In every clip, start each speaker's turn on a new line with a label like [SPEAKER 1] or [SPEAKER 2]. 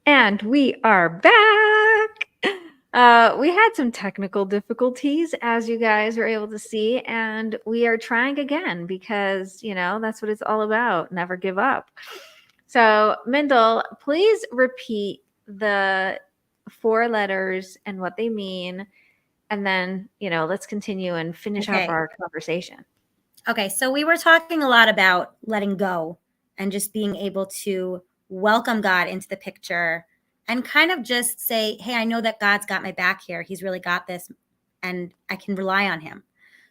[SPEAKER 1] And we are back. We had some technical difficulties, as you guys were able to see, and we are trying again because, that's what it's all about. Never give up. So, Mindel, please repeat the four letters and what they mean. And then, let's continue and finish up
[SPEAKER 2] Okay.
[SPEAKER 1] our conversation.
[SPEAKER 2] Okay. So we were talking a lot about letting go and just being able to welcome God into the picture and kind of just say, hey, I know that God's got my back here. He's really got this and I can rely on him.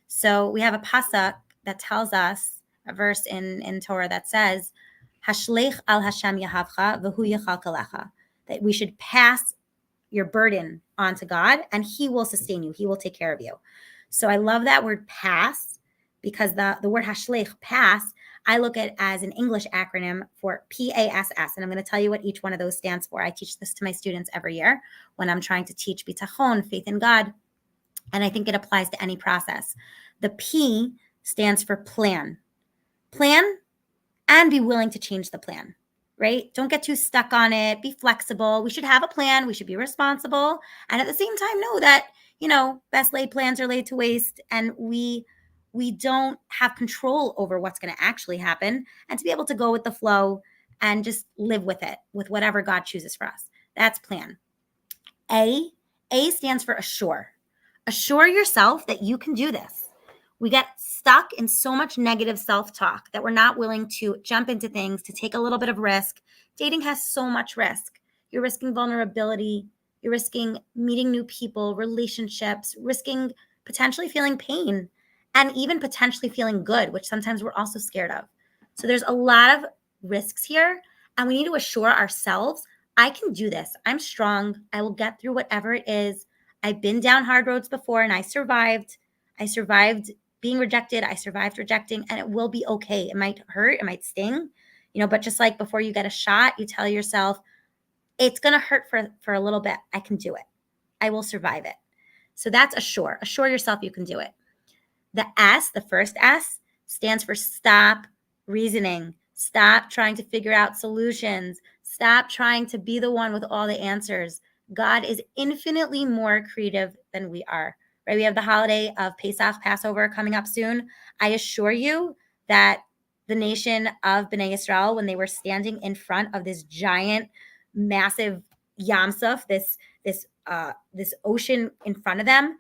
[SPEAKER 2] So we have a pasuk that tells us a verse in Torah that says, Hashleich al Hashem yahavcha v'hu yachal kalecha, that we should pass your burden onto God and he will sustain you. He will take care of you. So I love that word pass because the word hashleich, pass, I look at as an English acronym for PASS. And I'm going to tell you what each one of those stands for. I teach this to my students every year when I'm trying to teach bitachon, faith in God. And I think it applies to any process. The P stands for plan. Plan and be willing to change the plan, right? Don't get too stuck on it. Be flexible. We should have a plan. We should be responsible. And at the same time, know that, best laid plans are laid to waste. And we don't have control over what's going to actually happen. And to be able to go with the flow and just live with it, with whatever God chooses for us. That's plan. A stands for assure. Assure yourself that you can do this. We get stuck in so much negative self-talk that we're not willing to jump into things, to take a little bit of risk. Dating has so much risk. You're risking vulnerability. You're risking meeting new people, relationships, risking potentially feeling pain, and even potentially feeling good, which sometimes we're also scared of. So there's a lot of risks here, and we need to assure ourselves, I can do this. I'm strong. I will get through whatever it is. I've been down hard roads before and I survived. I survived being rejected. I survived rejecting, and it will be okay. It might hurt. It might sting, but just like before you get a shot, you tell yourself, it's going to hurt for a little bit. I can do it. I will survive it. So that's assure. Assure yourself you can do it. The S, the first S, stands for stop reasoning. Stop trying to figure out solutions. Stop trying to be the one with all the answers. God is infinitely more creative than we are, right? We have the holiday of Pesach, Passover, coming up soon. I assure you that the nation of Bnei Yisrael, when they were standing in front of this giant, massive Yam Suf, this ocean in front of them,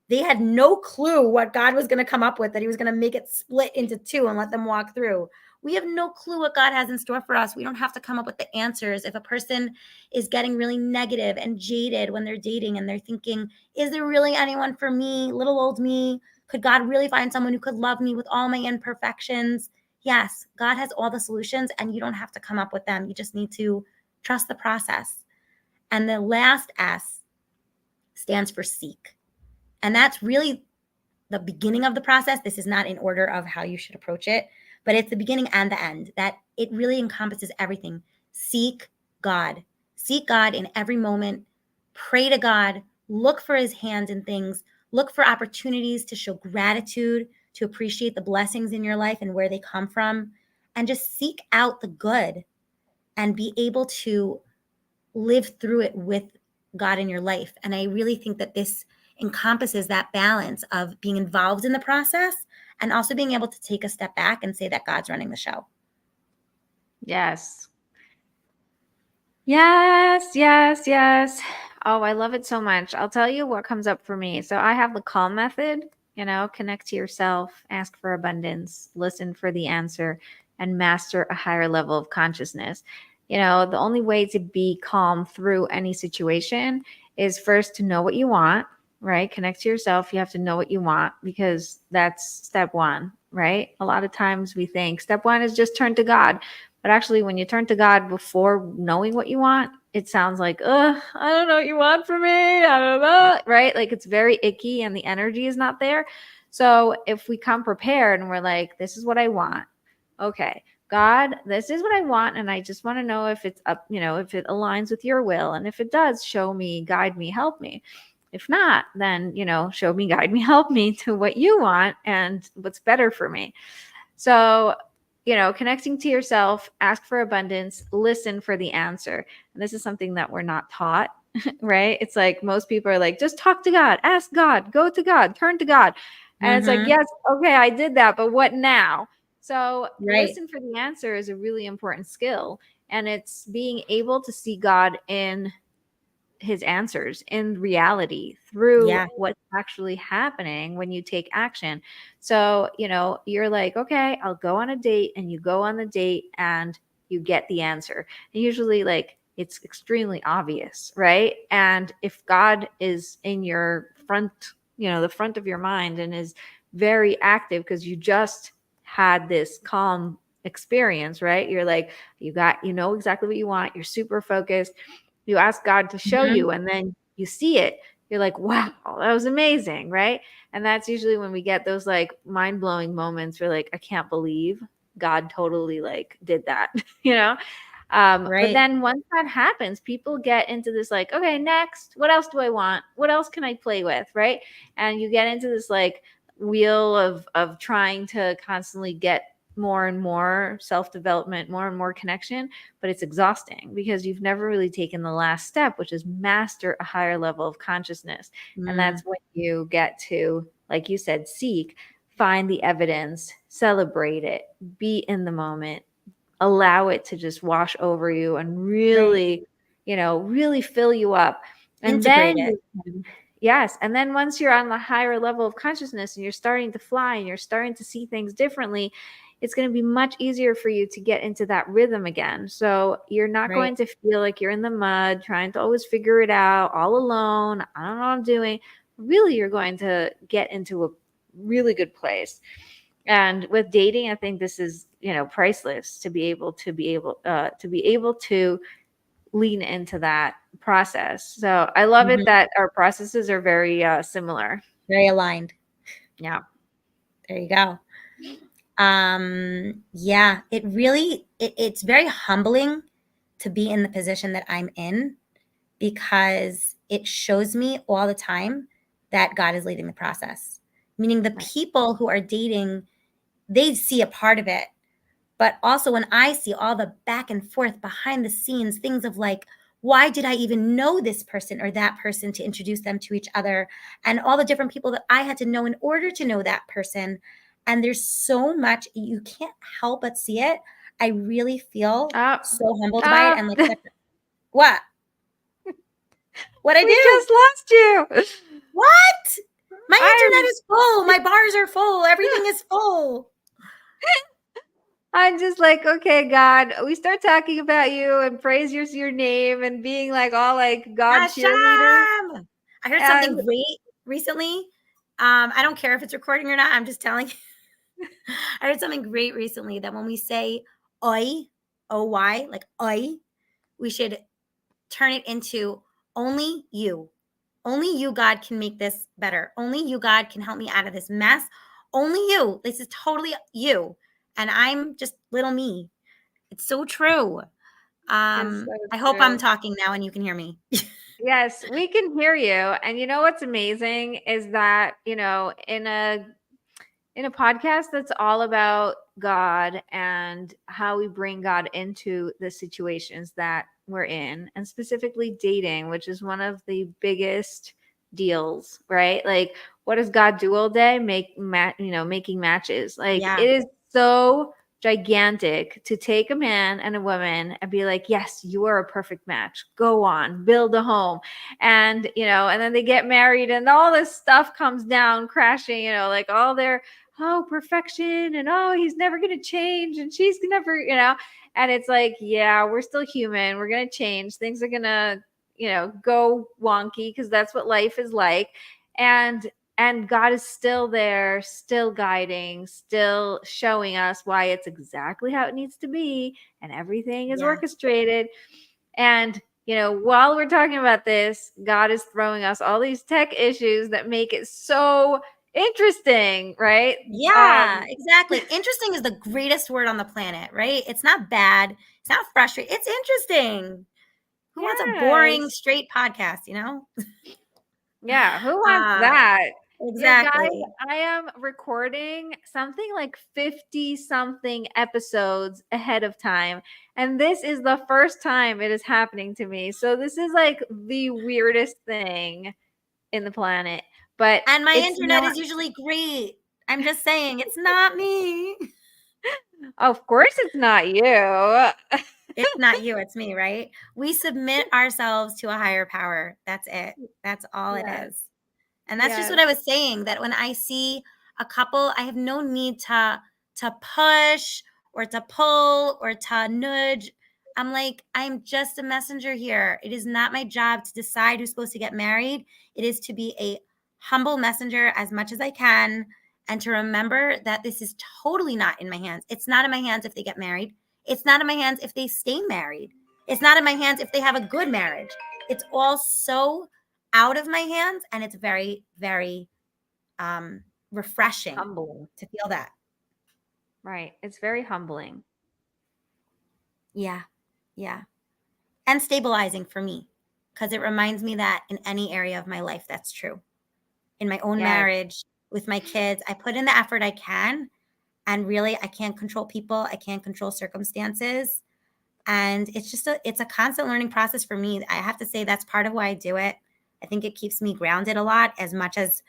[SPEAKER 2] they had no clue what God was going to come up with, that he was going to make it split into two and let them walk through. We have no clue what God has in store for us. We don't have to come up with the answers. If a person is getting really negative and jaded when they're dating and they're thinking, is there really anyone for me, little old me? Could God really find someone who could love me with all my imperfections? Yes, God has all the solutions and you don't have to come up with them. You just need to trust the process. And the last S stands for seek. And that's really the beginning of the process. This is not in order of how you should approach it, but it's the beginning and the end, that it really encompasses everything. Seek God. Seek God in every moment. Pray to God. Look for his hand in things. Look for opportunities to show gratitude, to appreciate the blessings in your life and where they come from, and just seek out the good and be able to live through it with God in your life. And I really think that this encompasses that balance of being involved in the process and also being able to take a step back and say that God's running the show.
[SPEAKER 1] Yes. Yes, yes, yes. Oh, I love it so much. I'll tell you what comes up for me. So I have the calm method, connect to yourself, ask for abundance, listen for the answer, and master a higher level of consciousness. The only way to be calm through any situation is first to know what you want, right? Connect to yourself. You have to know what you want because that's step one, right? A lot of times we think step one is just turn to God. But actually, when you turn to God before knowing what you want, it sounds like, I don't know what you want from me. I don't know, right? Like it's very icky and the energy is not there. So if we come prepared and we're like, this is what I want. Okay, God, this is what I want. And I just want to know if it's up, if it aligns with your will. And if it does, show me, guide me, help me. If not, then, show me, guide me, help me to what you want and what's better for me. So connecting to yourself, ask for abundance, listen for the answer. And this is something that we're not taught, right? It's like most people are like, just talk to God, ask God, go to God, turn to God. And it's like,
[SPEAKER 2] Mm-hmm.
[SPEAKER 1] yes, okay, I did that, but what now? So
[SPEAKER 2] Right.
[SPEAKER 1] listen for the answer is a really important skill. And it's being able to see God in his answers in reality through
[SPEAKER 2] Yeah.
[SPEAKER 1] what's actually happening when you take action. So, you're like, okay, I'll go on a date, and you go on the date and you get the answer. And usually, like, it's extremely obvious, right? And if God is in your front, the front of your mind, and is very active because you just had this calm experience, right? You're like, you know exactly what you want, you're super focused, you ask God to show
[SPEAKER 2] Mm-hmm.
[SPEAKER 1] you, and then you see it. You're like, wow, that was amazing, right? And that's usually when we get those like mind-blowing moments where like, I can't believe God totally like did that, you know? But
[SPEAKER 2] Right.
[SPEAKER 1] then once that happens, people get into this like, okay, next, what else do I want? What else can I play with, right? And you get into this like wheel of trying to constantly get more and more self-development, more and more connection, but it's exhausting because you've never really taken the last step, which is master a higher level of consciousness. And
[SPEAKER 2] Mm.
[SPEAKER 1] that's when you get to, like you said, seek, find the evidence, celebrate it, be in the moment, allow it to just wash over you and
[SPEAKER 2] Right.
[SPEAKER 1] really, really fill you up. And
[SPEAKER 2] Integrate
[SPEAKER 1] then
[SPEAKER 2] it.
[SPEAKER 1] you can, yes. And then once you're on the higher level of consciousness and you're starting to fly and you're starting to see things differently, it's going to be much easier for you to get into that rhythm again. So you're not
[SPEAKER 2] Right.
[SPEAKER 1] going to feel like you're in the mud, trying to always figure it out all alone. I don't know what I'm doing. Really, you're going to get into a really good place. And with dating, I think this is, priceless to be able to lean into that process. So I love it
[SPEAKER 2] Mm-hmm.
[SPEAKER 1] that our processes are very similar.
[SPEAKER 2] Very aligned.
[SPEAKER 1] Yeah.
[SPEAKER 2] There you go. Yeah, it's very humbling to be in the position that I'm in, because it shows me all the time that God is leading the process. Meaning the
[SPEAKER 1] Right.
[SPEAKER 2] people who are dating, they see a part of it. But also when I see all the back and forth behind the scenes, things of like, why did I even know this person or that person to introduce them to each other? And all the different people that I had to know in order to know that person. And there's so much, you can't help but see it. I really feel
[SPEAKER 1] Up,
[SPEAKER 2] so humbled by it.
[SPEAKER 1] up.
[SPEAKER 2] And like, what? What I
[SPEAKER 1] We
[SPEAKER 2] do?
[SPEAKER 1] just lost you.
[SPEAKER 2] What? My internet
[SPEAKER 1] I'm
[SPEAKER 2] is full. My bars are full. Everything is full.
[SPEAKER 1] I'm just like, okay, God, we start talking about you and praise your name and being like all like God cheerleader.
[SPEAKER 2] Hashem. I heard something
[SPEAKER 1] And
[SPEAKER 2] great recently. I don't care if it's recording or not. I'm just telling you. I heard something great recently that when we say oi, O-Y, like oi, we should turn it into only you. Only you, God, can make this better. Only you, God, can help me out of this mess. Only you. This is totally you. And I'm just little me. It's so true.
[SPEAKER 1] it's so
[SPEAKER 2] I hope I'm
[SPEAKER 1] true.
[SPEAKER 2] talking now and you can hear me.
[SPEAKER 1] Yes, we can hear you. And you know what's amazing is that, in a podcast that's all about God and how we bring God into the situations that we're in, and specifically dating, which is one of the biggest deals, right? Like, what does God do all day? Making matches. Like,
[SPEAKER 2] Yeah.
[SPEAKER 1] it is so gigantic to take a man and a woman and be like, yes, you are a perfect match. Go on, build a home. And, and then they get married and all this stuff comes down crashing, like all their perfection, and he's never going to change, and she's never, and it's like, yeah, we're still human, we're going to change, things are going to, go wonky, because that's what life is like. And God is still there, still guiding, still showing us why it's exactly how it needs to be, and everything is
[SPEAKER 2] Yeah.
[SPEAKER 1] orchestrated. And while we're talking about this, God is throwing us all these tech issues that make it so interesting, right?
[SPEAKER 2] Yeah, exactly. Interesting is the greatest word on the planet, right? It's not bad. It's not frustrating. It's interesting. Who wants a boring,
[SPEAKER 1] Yes.
[SPEAKER 2] straight podcast, you know?
[SPEAKER 1] Yeah, who wants
[SPEAKER 2] Uh,
[SPEAKER 1] that? Yeah, guys,
[SPEAKER 2] Exactly.
[SPEAKER 1] I am recording something like 50 something episodes ahead of time. And this is the first time it is happening to me. So this is like the weirdest thing in the planet. But
[SPEAKER 2] And my
[SPEAKER 1] it's
[SPEAKER 2] internet
[SPEAKER 1] not,
[SPEAKER 2] is usually great. I'm just saying, it's not me.
[SPEAKER 1] of course, it's not you.
[SPEAKER 2] It's not you, it's me, right? We submit ourselves to a higher power. That's it. That's all it
[SPEAKER 1] Yes,
[SPEAKER 2] is. And that's just what
[SPEAKER 1] yes,
[SPEAKER 2] I was saying, that when I see a couple, I have no need to push or to pull or to nudge. I'm like, I'm just a messenger here. It is not my job to decide who's supposed to get married. It is to be a humble messenger as much as I can and to remember that this is totally not in my hands. It's not in my hands if they get married. It's not in my hands if they stay married. It's not in my hands if they have a good marriage. It's all so out of my hands, and it's very, very refreshing
[SPEAKER 1] humbling.
[SPEAKER 2] to feel that.
[SPEAKER 1] Right. It's very humbling.
[SPEAKER 2] Yeah, yeah, and stabilizing for me, because it reminds me that in any area of my life that's true. In my own
[SPEAKER 1] Yes.
[SPEAKER 2] marriage, with my kids, I put in the effort I can, and really I can't control people, I can't control circumstances, and it's a constant learning process for me. I have to say that's part of why I do it. I think it keeps me grounded a lot, as much as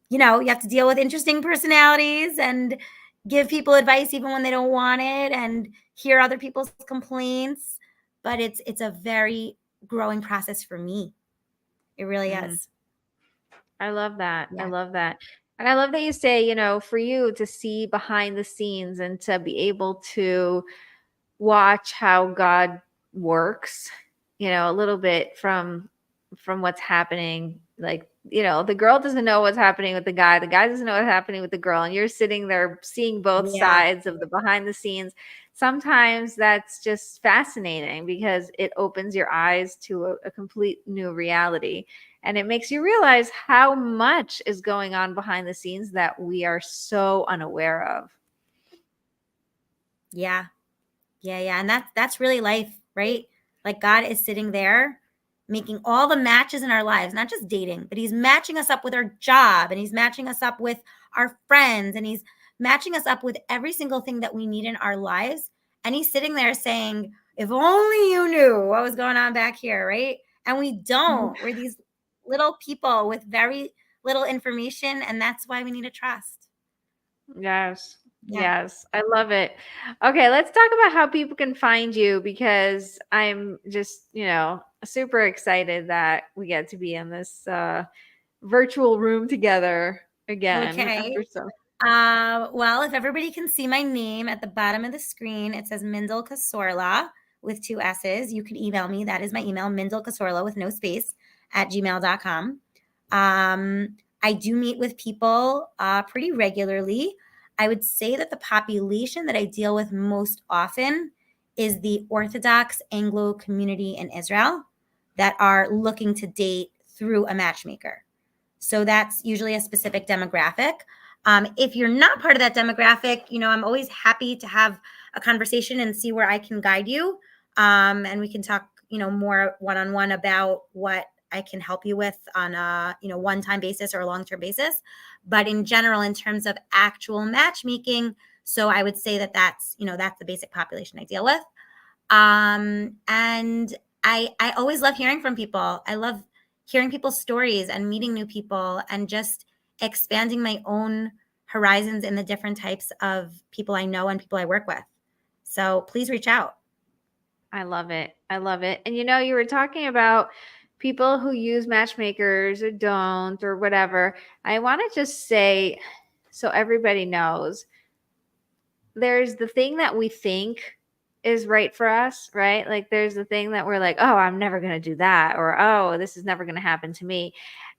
[SPEAKER 2] you have to deal with interesting personalities and give people advice even when they don't want it and hear other people's complaints. But it's a very growing process for me. It really
[SPEAKER 1] Mm.
[SPEAKER 2] is.
[SPEAKER 1] I love that. I
[SPEAKER 2] Yeah.
[SPEAKER 1] love that. And I love that you say, for you to see behind the scenes and to be able to watch how God works, a little bit from what's happening. Like, the girl doesn't know what's happening with the guy doesn't know what's happening with the girl, and you're sitting there seeing both
[SPEAKER 2] Yeah.
[SPEAKER 1] sides of the behind the scenes. Sometimes that's just fascinating because it opens your eyes to a complete new reality. And it makes you realize how much is going on behind the scenes that we are so unaware of.
[SPEAKER 2] Yeah. Yeah, yeah. And that's really life, right? Like God is sitting there making all the matches in our lives, not just dating, but he's matching us up with our job and he's matching us up with our friends and he's matching us up with every single thing that we need in our lives. And he's sitting there saying, if only you knew what was going on back here, right? And we don't. We're these little people with very little information, and that's why we need to trust.
[SPEAKER 1] Yes.
[SPEAKER 2] Yeah.
[SPEAKER 1] Yes. I love it. Okay, let's talk about how people can find you because I'm just, super excited that we get to be in this virtual room together again
[SPEAKER 2] Okay.
[SPEAKER 1] after so.
[SPEAKER 2] Well, if everybody can see my name at the bottom of the screen, it says Mindel Kasorla with 2 S's. You can email me. That is my email, Mindel Kasorla with no space at gmail.com. I do meet with people pretty regularly. I would say that the population that I deal with most often is the Orthodox Anglo community in Israel that are looking to date through a matchmaker. So that's usually a specific demographic. If you're not part of that demographic, I'm always happy to have a conversation and see where I can guide you. And we can talk, more one-on-one about what I can help you with on a, one-time basis or a long-term basis. But in general, in terms of actual matchmaking, so I would say that that's the basic population I deal with. And I always love hearing from people. I love hearing people's stories and meeting new people and just expanding my own horizons in the different types of people I know and people I work with. So please reach out.
[SPEAKER 1] I love it. I love it. And you were talking about people who use matchmakers or don't or whatever. I want to just say so everybody knows there's the thing that we think is right for us, right? Like there's the thing that we're like, oh, I'm never going to do that, or oh, this is never going to happen to me.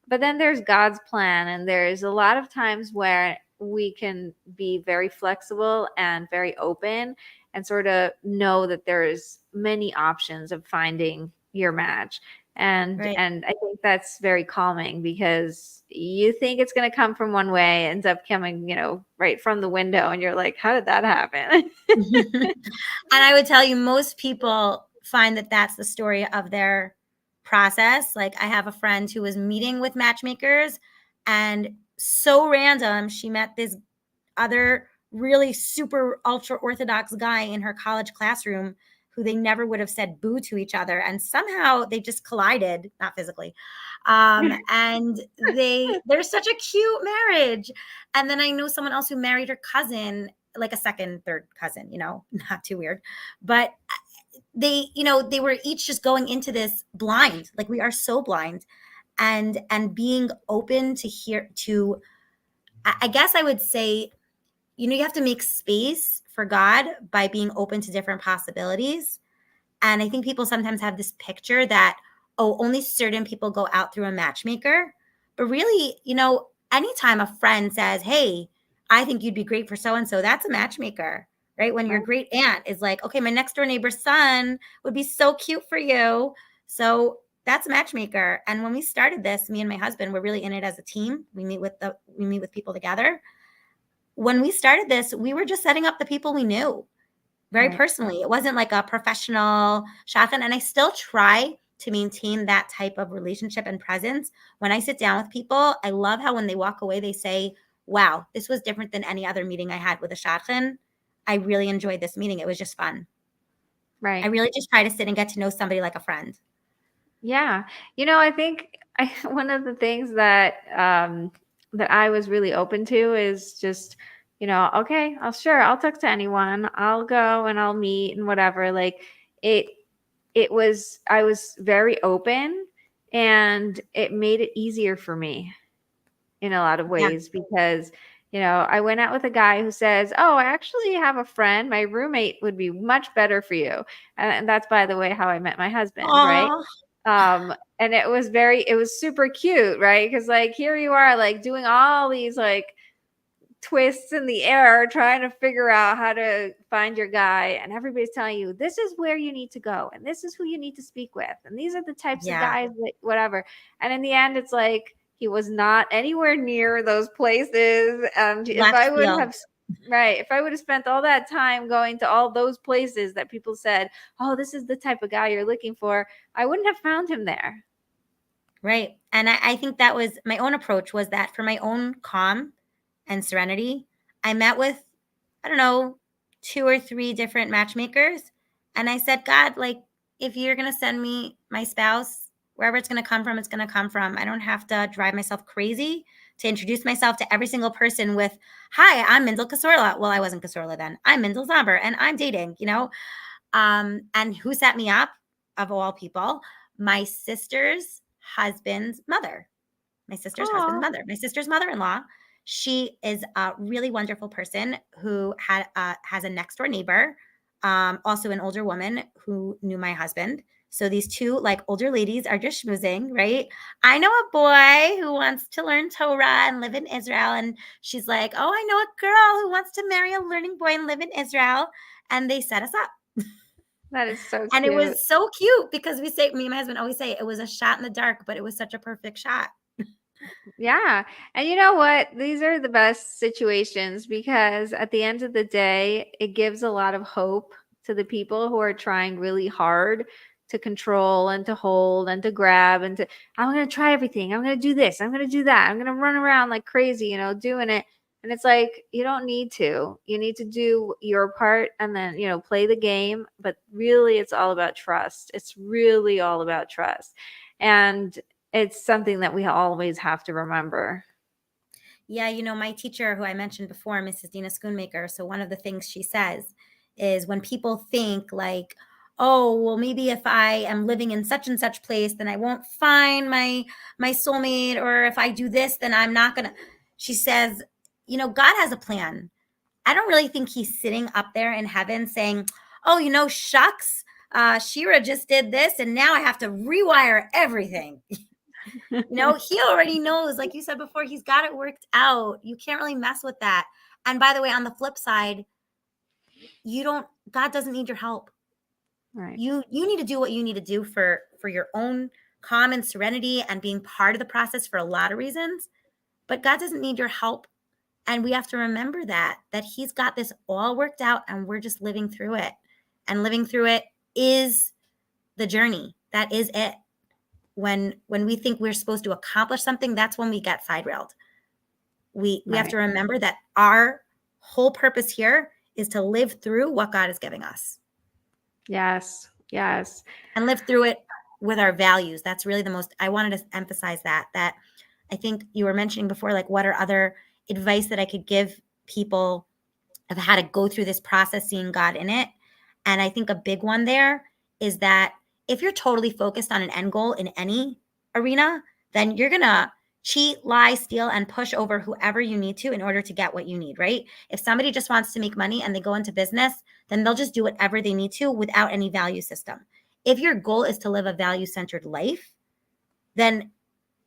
[SPEAKER 1] But then there's God's plan, and there's a lot of times where we can be very flexible and very open and sort of know that there's many options of finding your match. And
[SPEAKER 2] Right.
[SPEAKER 1] and I think that's very calming because you think it's going to come from one way, ends up coming, right from the window, and you're like, how did that happen?
[SPEAKER 2] And I would tell you, most people find that that's the story of their process. Like I have a friend who was meeting with matchmakers And so random, she met this other really super ultra orthodox guy in her college classroom who they never would have said boo to each other, and somehow they just collided, not physically, and they're such a cute marriage. And then I know someone else who married her cousin, like a second third cousin, not too weird, but they were each just going into this blind, like we are so blind, and being open to hear to, I guess I would say, you have to make space for God by being open to different possibilities. And I think people sometimes have this picture that, oh, only certain people go out through a matchmaker. But really, anytime a friend says, hey, I think you'd be great for so and so, that's a matchmaker, right? When your
[SPEAKER 1] Right.
[SPEAKER 2] great aunt is like, okay, my next door neighbor's son would be so cute for you. So that's a matchmaker. And when we started this, me and my husband, we're really in it as a team. We meet with people together. When we started this, we were just setting up the people we knew very
[SPEAKER 1] Right.
[SPEAKER 2] personally. It wasn't like a professional shotgun. And I still try to maintain that type of relationship and presence. When I sit down with people, I love how when they walk away, they say, wow, this was different than any other meeting I had with a shotgun. I really enjoyed this meeting. It was just fun. I
[SPEAKER 1] Right.
[SPEAKER 2] really just try to sit and get to know somebody like a friend.
[SPEAKER 1] Yeah. I think one of the things that I was really open to is just, okay, I'll talk to anyone. I'll go and I'll meet and whatever. Like it I was very open, and it made it easier for me in a lot of
[SPEAKER 2] Yeah.
[SPEAKER 1] ways because I went out with a guy who says, "Oh, I actually have a friend. My roommate would be much better for you." And that's, by the way, how I met my husband, right?
[SPEAKER 2] Oh,
[SPEAKER 1] And it was super cute, right? Because like here you are, like doing all these like twists in the air, trying to figure out how to find your guy, and everybody's telling you this is where you need to go, and this is who you need to speak with, and these are the types of
[SPEAKER 2] yeah.
[SPEAKER 1] guys that whatever. And in the end, it's like he was not anywhere near those places. And if
[SPEAKER 2] Left
[SPEAKER 1] I would
[SPEAKER 2] field.
[SPEAKER 1] have Right. If I would have spent all that time going to all those places that people said, oh, this is the type of guy you're looking for, I wouldn't have found him there.
[SPEAKER 2] Right. And I think that was my own approach, was that for my own calm and serenity, I met with, I don't know, 2 or 3 different matchmakers. And I said, God, like, if you're going to send me my spouse, wherever it's going to come from, it's going to come from. I don't have to drive myself crazy to introduce myself to every single person with, hi, I'm Mindel Kasorla. Well, I wasn't Kasorla then. I'm Mindel Zomber and I'm dating. And who set me up, of all people? My sister's husband's mother. My sister's husband's
[SPEAKER 1] Oh,
[SPEAKER 2] mother. My sister's mother-in-law. She is a really wonderful person who has a next door neighbor, also an older woman who knew my husband. So these two like older ladies are just schmoozing, right? I know a boy who wants to learn Torah and live in Israel, and she's like, "Oh, I know a girl who wants to marry a learning boy and live in Israel," and they set us up.
[SPEAKER 1] that is so
[SPEAKER 2] And it
[SPEAKER 1] cute.
[SPEAKER 2] was so cute because me and my husband always say it was a shot in the dark, but it was such a perfect shot.
[SPEAKER 1] Yeah. And you know what? These are the best situations because at the end of the day, it gives a lot of hope to the people who are trying really hard to control and to hold and to grab and to, I'm going to try everything. I'm going to do this. I'm going to do that. I'm going to run around like crazy, doing it. And it's like, you don't need to. You need to do your part and then, play the game. But really, it's all about trust. It's really all about trust. And it's something that we always have to remember.
[SPEAKER 2] Yeah, my teacher who I mentioned before, Mrs. Dina Schoonmaker, so one of the things she says is when people think like, oh, well, maybe if I am living in such and such place, then I won't find my soulmate, or if I do this, then I'm not gonna. She says, God has a plan. I don't really think he's sitting up there in heaven saying, oh, shucks, Shira just did this, and now I have to rewire everything. He already knows, like you said before, he's got it worked out. You can't really mess with that. And by the way, on the flip side, God doesn't need your help.
[SPEAKER 1] Right.
[SPEAKER 2] You need to do what you need to do for your own calm and serenity and being part of the process for a lot of reasons. But God doesn't need your help. And we have to remember that he's got this all worked out and we're just living through it. And living through it is the journey. That is it. When we think we're supposed to accomplish something, that's when we get side railed. We have
[SPEAKER 1] Right.
[SPEAKER 2] to remember that our whole purpose here is to live through what God is giving us.
[SPEAKER 1] Yes. Yes.
[SPEAKER 2] And live through it with our values. That's really the most, I wanted to emphasize that I think you were mentioning before, like, what are other advice that I could give people of how to go through this process, seeing God in it. And I think a big one there is that if you're totally focused on an end goal in any arena, then you're going to cheat, lie, steal, and push over whoever you need to in order to get what you need, right? If somebody just wants to make money and they go into business, then they'll just do whatever they need to without any value system. If your goal is to live a value-centered life, then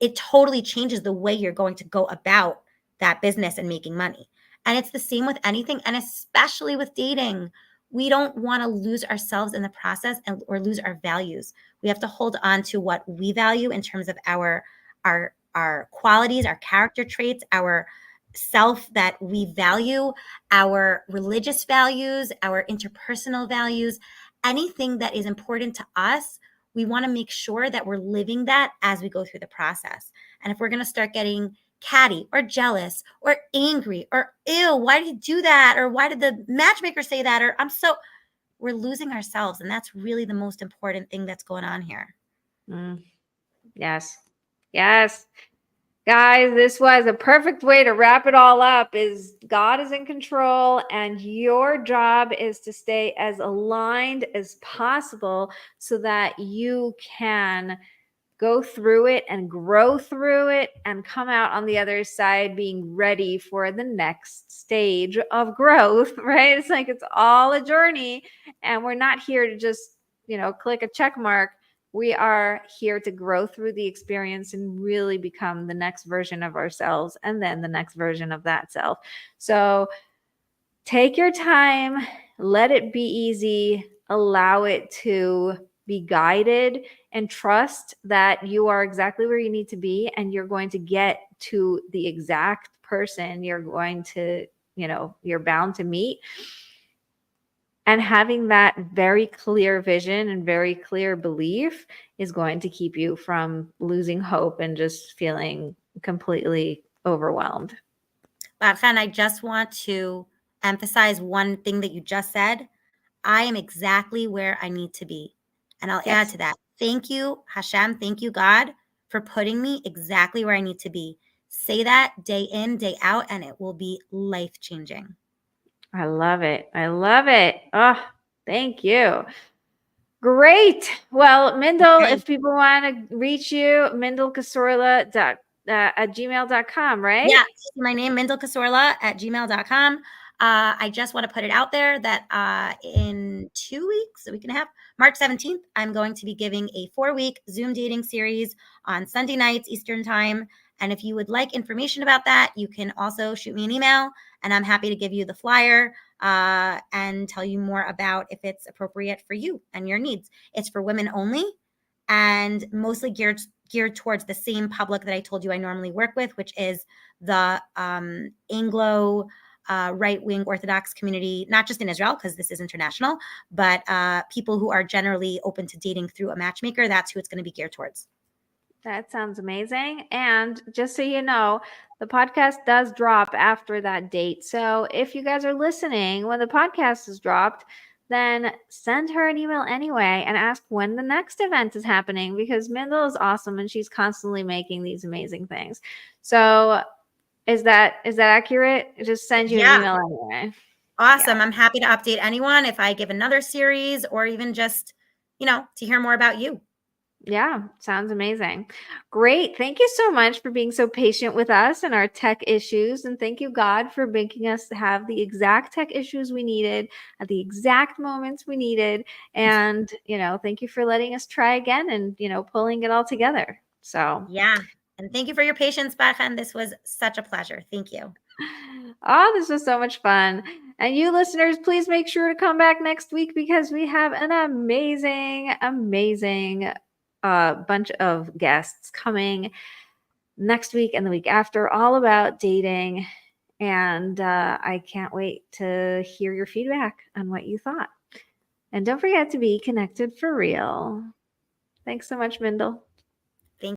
[SPEAKER 2] it totally changes the way you're going to go about that business and making money. And it's the same with anything, and especially with dating. We don't want to lose ourselves in the process or lose our values. We have to hold on to what we value in terms of our qualities, our character traits, our self that we value, our religious values, our interpersonal values, anything that is important to us. We want to make sure that we're living that as we go through the process. And if we're going to start getting catty or jealous or angry or ew, why did you do that? Or why did the matchmaker say that? Or we're losing ourselves. And that's really the most important thing that's going on here.
[SPEAKER 1] Yes. Yes. Guys, this was a perfect way to wrap it all up. Is God is in control, and your job is to stay as aligned as possible so that you can go through it and grow through it and come out on the other side being ready for the next stage of growth, right? It's like it's all a journey, and we're not here to just, click a check mark. We are here to grow through the experience and really become the next version of ourselves and then the next version of that self. So take your time, let it be easy, allow it to be guided, and trust that you are exactly where you need to be and you're going to get to the exact person you're going to, you're bound to meet. And having that very clear vision and very clear belief is going to keep you from losing hope and just feeling completely overwhelmed.
[SPEAKER 2] Bat-Chen, I just want to emphasize one thing that you just said. I am exactly where I need to be. And I'll add
[SPEAKER 1] Yes.
[SPEAKER 2] to that. Thank you, Hashem. Thank you, God, for putting me exactly where I need to be. Say that day in, day out, and it will be life-changing.
[SPEAKER 1] I love it. I love it. Oh, thank you. Great. Well, Mindel,
[SPEAKER 2] Okay.
[SPEAKER 1] if people want to reach you, mindelkasorla at gmail.com, right?
[SPEAKER 2] Yeah, my name, mindelkasorla@gmail.com. I just want to put it out there that in 2 weeks, a week and a half, March 17th, I'm going to be giving a 4-week Zoom dating series on Sunday nights, Eastern time. And if you would like information about that, you can also shoot me an email, and I'm happy to give you the flyer and tell you more about if it's appropriate for you and your needs. It's for women only and mostly geared towards the same public that I told you I normally work with, which is the Anglo right-wing Orthodox community, not just in Israel, because this is international, but people who are generally open to dating through a matchmaker. That's who it's going to be geared towards.
[SPEAKER 1] That sounds amazing. And just so you know, the podcast does drop after that date. So if you guys are listening when the podcast is dropped, then send her an email anyway and ask when the next event is happening, because Mindel is awesome and she's constantly making these amazing things. So is that accurate? Just send you an
[SPEAKER 2] Yeah.
[SPEAKER 1] email anyway.
[SPEAKER 2] Awesome.
[SPEAKER 1] Yeah.
[SPEAKER 2] I'm happy to update anyone if I give another series or even just, to hear more about you.
[SPEAKER 1] Yeah, sounds amazing. Great. Thank you so much for being so patient with us and our tech issues. And thank you, God, for making us have the exact tech issues we needed at the exact moments we needed. And, thank you for letting us try again and, pulling it all together. So,
[SPEAKER 2] Yeah. And thank you for your patience, Bathan. This was such a pleasure. Thank you.
[SPEAKER 1] oh, this was so much fun. And you listeners, please make sure to come back next week because we have an amazing, amazing bunch of guests coming next week and the week after, all about dating. And I can't wait to hear your feedback on what you thought. And don't forget to be connected for real. Thanks so much, Mindel.